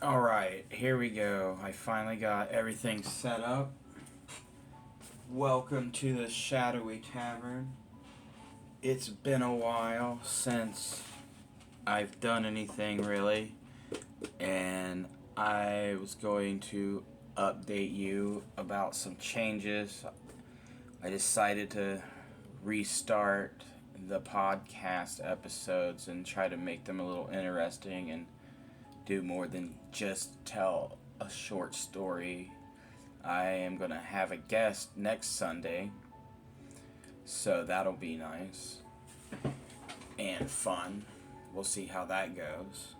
Alright, here we go. I finally got everything set up. Welcome to the Shadowy Tavern. It's been a while since I've done anything really, and I was going to update you about some changes. I decided to restart the podcast episodes and try to make them a little interesting and do more than just tell a short story. I am going to have a guest next Sunday, so that'll be nice and fun. We'll see how that goes.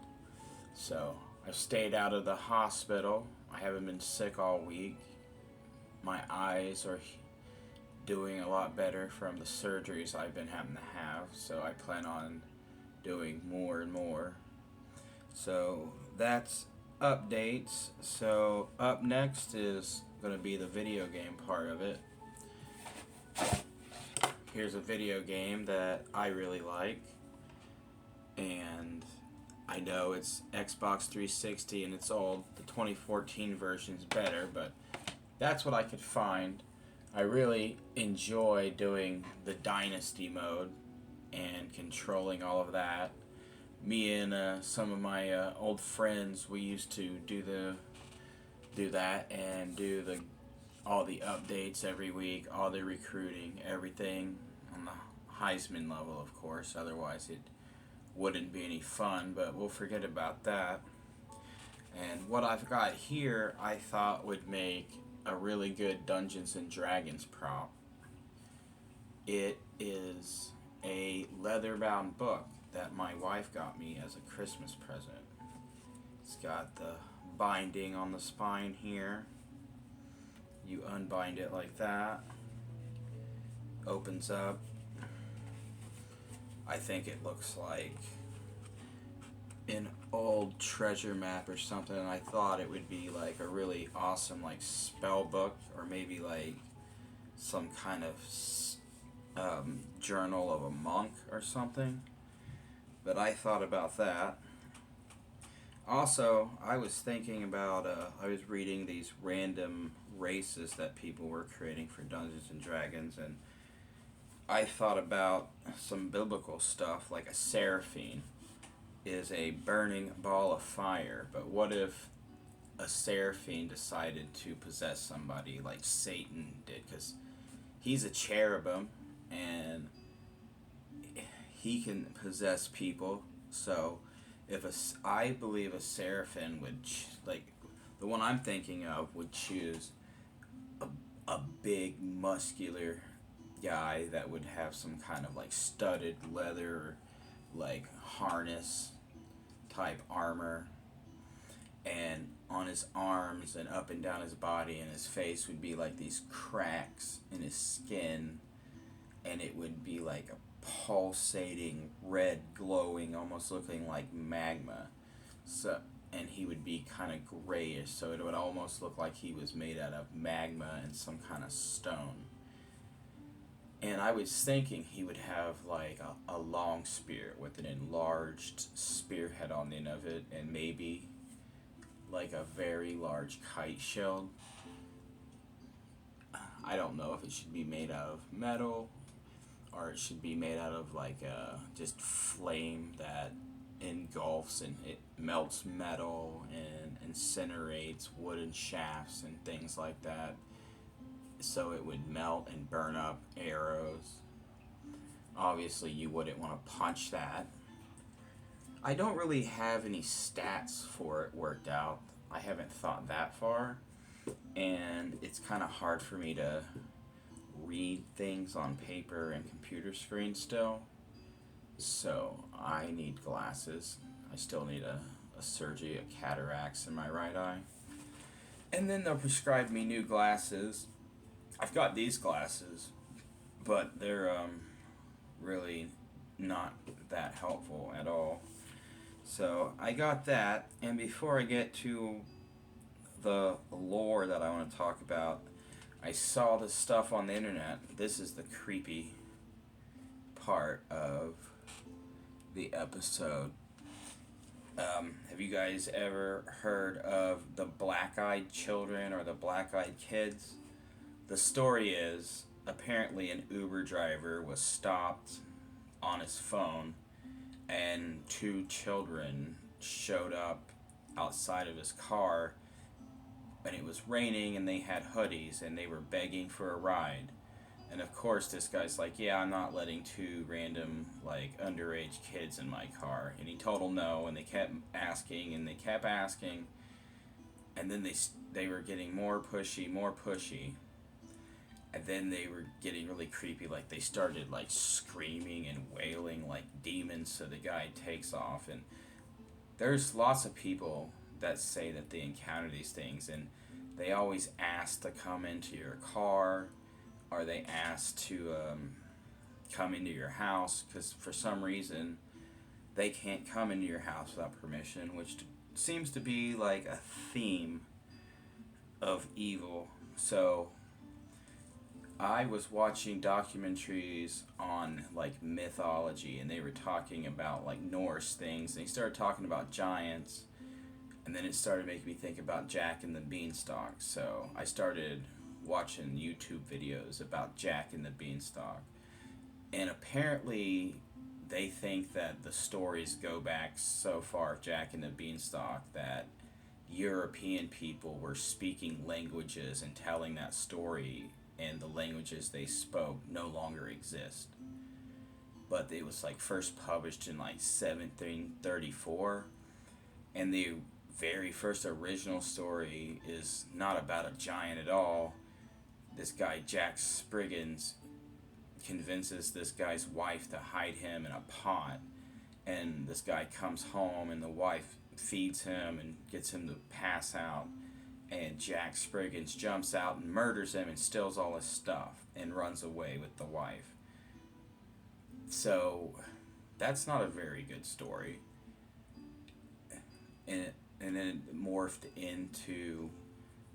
So, I've stayed out of the hospital. I haven't been sick all week. My eyes are doing a lot better from the surgeries I've been having to have, so I plan on doing more and more. So, that's updates. So, up next is going to be the video game part of it. Here's a video game that I really like, and I know it's Xbox 360 and it's old. The 2014 version's better, but that's what I could find. I really enjoy doing the Dynasty mode and controlling all of that. Me and some of my old friends, we used to do that and do all the updates every week, all the recruiting, everything on the Heisman level, of course. Otherwise, it wouldn't be any fun. But we'll forget about that. And what I've got here, I thought would make a really good Dungeons and Dragons prop. It is a leather-bound book that my wife got me as a Christmas present. It's got the binding on the spine here. You unbind it like that. Opens up. I think it looks like an old treasure map or something. I thought it would be like a really awesome like spell book, or maybe like some kind of journal of a monk or something. But I thought about that. Also, I was thinking about, I was reading these random races that people were creating for Dungeons and Dragons, and I thought about some biblical stuff, like a seraphim is a burning ball of fire. But what if a seraphim decided to possess somebody like Satan did? Because he's a cherubim, and he can possess people. So I believe a seraphim would like the one I'm thinking of would choose a, a big muscular guy that would have some kind of like studded leather like harness type armor, and on his arms and up and down his body and his face would be like these cracks in his skin, and it would be like a pulsating red glowing, almost looking like magma. So, and he would be kind of grayish, so it would almost look like he was made out of magma and some kind of stone. And I was thinking he would have like a long spear with an enlarged spearhead on the end of it, and maybe like a very large kite shield. I don't know if it should be made out of metal or it should be made out of like just flame that engulfs and it melts metal and incinerates wooden shafts and things like that, so it would melt and burn up arrows. Obviously, you wouldn't want to punch that. I don't really have any stats for it worked out. I haven't thought that far, and it's kind of hard for me to read things on paper and computer screen still. So I need glasses. I still need a surgery, a cataracts in my right eye. And then they'll prescribe me new glasses. I've got these glasses, but they're really not that helpful at all. So I got that, and before I get to the lore that I want to talk about, I saw this stuff on the internet. This is the creepy part of the episode. Have you guys ever heard of the black-eyed children or the black-eyed kids? The story is apparently an Uber driver was stopped on his phone, and two children showed up outside of his car, and it was raining, and they had hoodies, and they were begging for a ride. And of course, this guy's like, "Yeah, I'm not letting two random, like, underage kids in my car." And he told them no, and they kept asking, and they kept asking. And then they were getting more pushy, more pushy. And then they were getting really creepy. Like, they started, like, screaming and wailing like demons. So the guy takes off. And there's lots of people that say that they encounter these things. And they always ask to come into your car, or they ask to come into your house, because for some reason they can't come into your house without permission, which seems to be like a theme of evil. So I was watching documentaries on like mythology, and they were talking about like Norse things, and they started talking about giants, and then it started making me think about Jack and the Beanstalck. So I started watching YouTube videos about Jack and the Beanstalck. And apparently they think that the stories go back so far, Jack and the Beanstalk, that European people were speaking languages and telling that story, and the languages they spoke no longer exist. But it was like first published in like 1734, and the very first original story is not about a giant at all. This guy Jack Spriggans convinces this guy's wife to hide him in a pot, and this guy comes home, and the wife feeds him and gets him to pass out, and Jack Spriggans jumps out and murders him and steals all his stuff and runs away with the wife. So that's not a very good story. And then it morphed into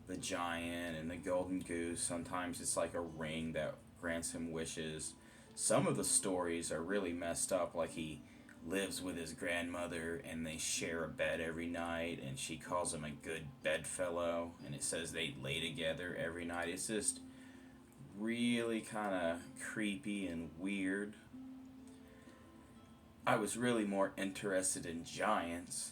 the giant and the golden goose. Sometimes it's like a ring that grants him wishes. Some of the stories are really messed up, like he lives with his grandmother and they share a bed every night, and she calls him a good bedfellow, and it says they lay together every night. It's just really kind of creepy and weird. I was really more interested in giants.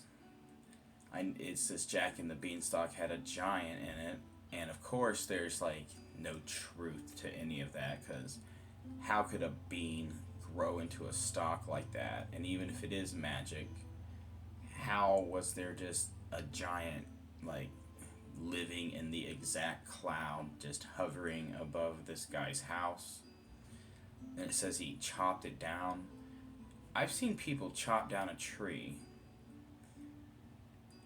It's this Jack and the Beanstalk had a giant in it, and of course there's like no truth to any of that, because how could a bean grow into a stalk like that? And even if it is magic, how was there just a giant like living in the exact cloud just hovering above this guy's house? And it says he chopped it down. I've seen people chop down a tree,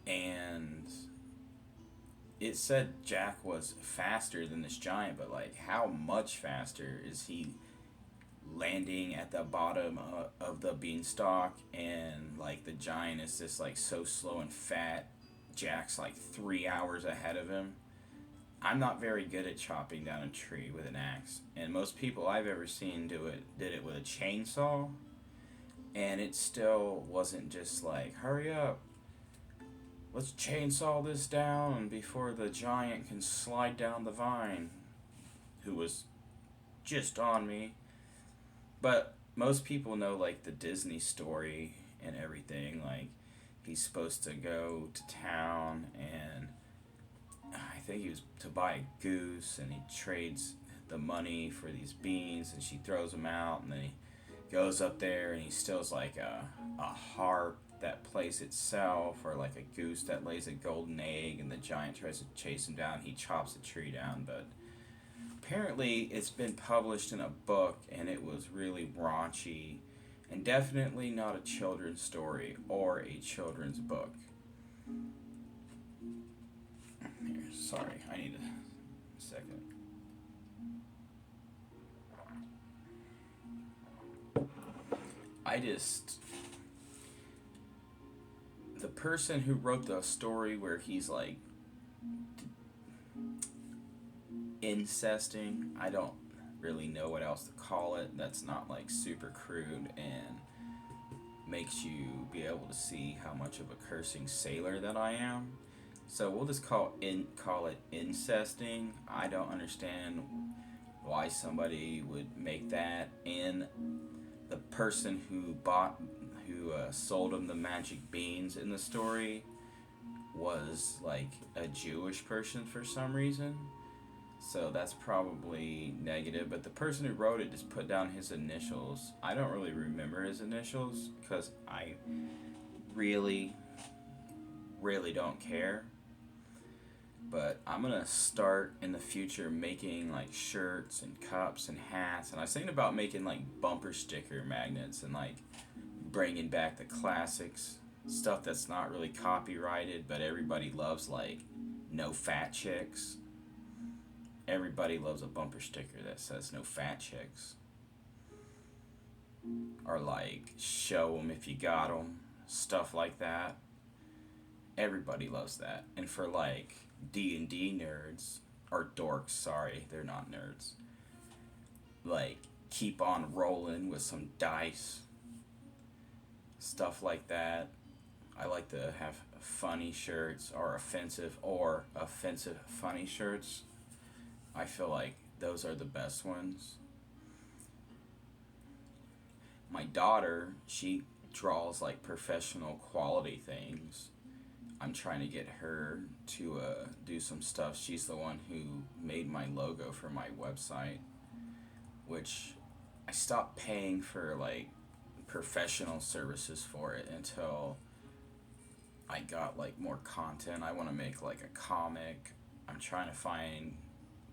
and it said Jack was faster than this giant, but like how much faster? Is he landing at the bottom of the beanstalk, and like the giant is just like so slow and fat, Jack's like 3 hours ahead of him? I'm not very good at chopping down a tree with an axe, and most people I've ever seen did it with a chainsaw, and it still wasn't just like, hurry up, let's chainsaw this down before the giant can slide down the vine, who was just on me. But most people know like the Disney story and everything. Like, he's supposed to go to town, and I think he was to buy a goose, and he trades the money for these beans, and she throws them out, and then he goes up there and he steals like a harp that plays itself, or like a goose that lays a golden egg, and the giant tries to chase him down. He chops the tree down, but apparently it's been published in a book, and it was really raunchy, and definitely not a children's story or a children's book. Here, sorry, I need a second. The person who wrote the story where he's like incesting, I don't really know what else to call it, that's not like super crude and makes you be able to see how much of a cursing sailor that I am. So we'll just call it incesting. I don't understand why somebody would make that. And the person who sold him the magic beans in the story was like a Jewish person for some reason. So that's probably negative. But the person who wrote it just put down his initials. I don't really remember his initials because I really, really don't care. But I'm gonna start in the future making like shirts and cups and hats. And I was thinking about making like bumper sticker magnets and like bringing back the classics. Stuff that's not really copyrighted, but everybody loves, like no fat chicks. Everybody loves a bumper sticker that says no fat chicks. Or like show them if you got them. Stuff like that. Everybody loves that. And for like D&D nerds, or dorks, sorry, they're not nerds. Like keep on rolling with some dice. Stuff like that. I like to have funny shirts or offensive funny shirts. I feel like those are the best ones. My daughter, she draws like professional quality things. I'm trying to get her to do some stuff. She's the one who made my logo for my website, which I stopped paying for like professional services for it until I got like more content. I want to make like a comic. I'm trying to find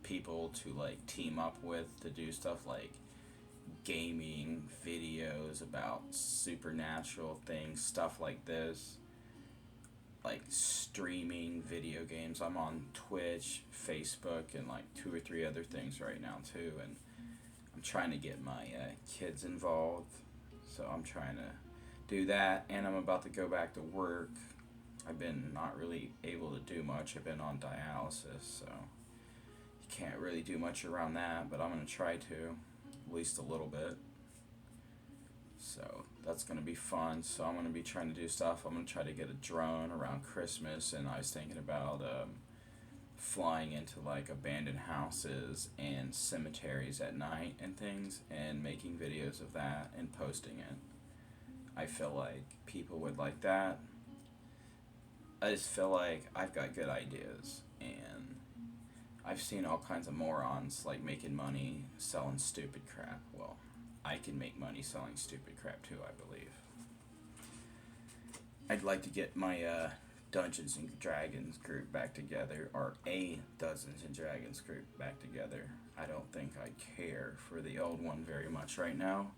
people to like team up with to do stuff like gaming videos about supernatural things, stuff like this. Like streaming video games. I'm on Twitch, Facebook, and like 2 or 3 other things right now too. And I'm trying to get my kids involved. So I'm trying to do that. And I'm about to go back to work. I've been not really able to do much. I've been on dialysis, so you can't really do much around that. But I'm going to try to, at least a little bit. So that's going to be fun. So I'm going to be trying to do stuff. I'm going to try to get a drone around Christmas. And I was thinking about flying into like abandoned houses and cemeteries at night and things and making videos of that and posting it. I feel like people would like that. I just feel like I've got good ideas, and I've seen all kinds of morons like making money selling stupid crap. Well, I can make money selling stupid crap too, I believe. I'd like to get my Dungeons and Dragons group back together, or a Dungeons and Dragons group back together. I don't think I care for the old one very much right now,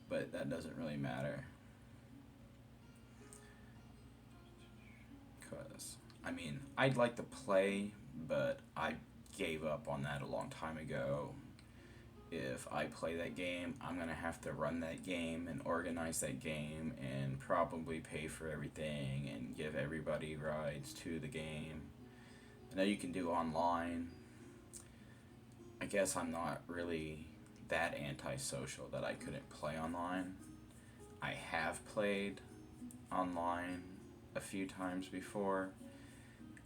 but that doesn't really matter. Because, I mean, I'd like to play, but I gave up on that a long time ago. If I play that game, I'm going to have to run that game and organize that game and probably pay for everything and give everybody rides to the game. I know you can do online. I guess I'm not really that antisocial that I couldn't play online. I have played online a few times before,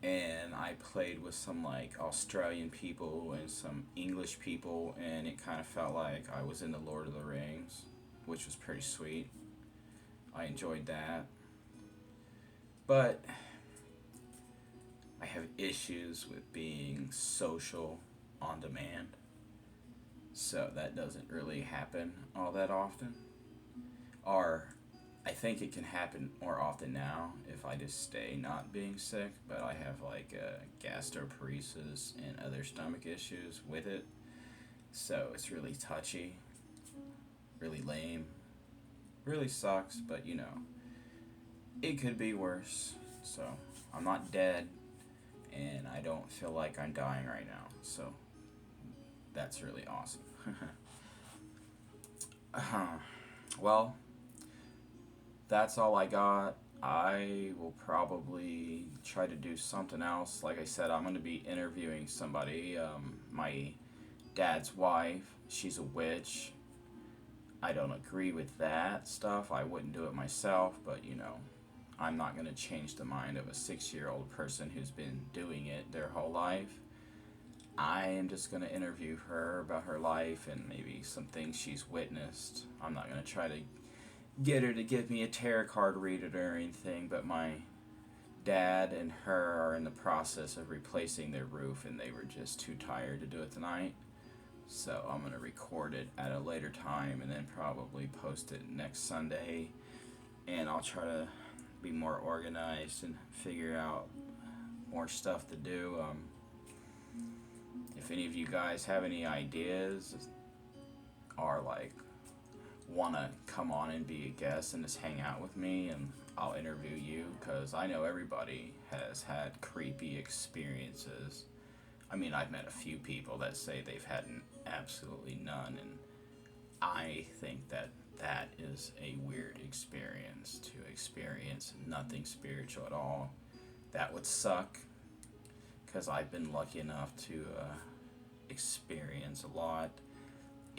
and I played with some like Australian people and some English people, and it kind of felt like I was in the Lord of the Rings, which was pretty sweet. I enjoyed that. But I have issues with being social on demand, so that doesn't really happen all that often. Or I think it can happen more often now if I just stay not being sick, but I have like gastroparesis and other stomach issues with it, so it's really touchy, really lame, really sucks, but you know, it could be worse. So I'm not dead, and I don't feel like I'm dying right now, so that's really awesome. Well, that's all I got. I will probably try to do something else. Like I said, I'm going to be interviewing somebody. My dad's wife, she's a witch. I don't agree with that stuff. I wouldn't do it myself, but I'm not going to change the mind of a 6-year-old person who's been doing it their whole life. I am just going to interview her about her life and maybe some things she's witnessed. I'm not going to try to get her to give me a tarot card reading or anything, but my dad and her are in the process of replacing their roof and they were just too tired to do it tonight. So I'm going to record it at a later time and then probably post it next Sunday. And I'll try to be more organized and figure out more stuff to do. If any of you guys have any ideas or like want to come on and be a guest and just hang out with me and I'll interview you, because I know everybody has had creepy experiences. I mean, I've met a few people that say they've had absolutely none, and I think that that is a weird experience, to experience nothing spiritual at all. That would suck, because I've been lucky enough to experience a lot.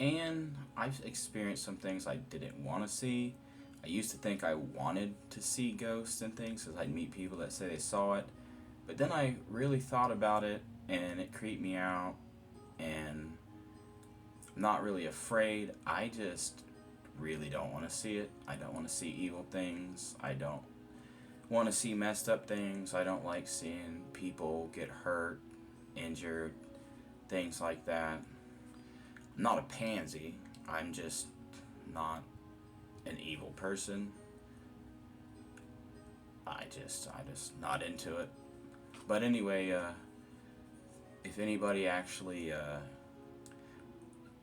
And I've experienced some things I didn't want to see. I used to think I wanted to see ghosts and things because I'd meet people that say they saw it. But then I really thought about it and it creeped me out. And I'm not really afraid. I just really don't want to see it. I don't want to see evil things. I don't want to see messed up things. I don't like seeing people get hurt, injured, things like that. I'm not a pansy. I'm just not an evil person. I just not into it. But anyway, if anybody actually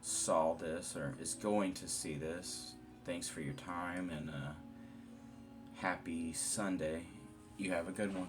saw this or is going to see this, thanks for your time and happy Sunday. You have a good one.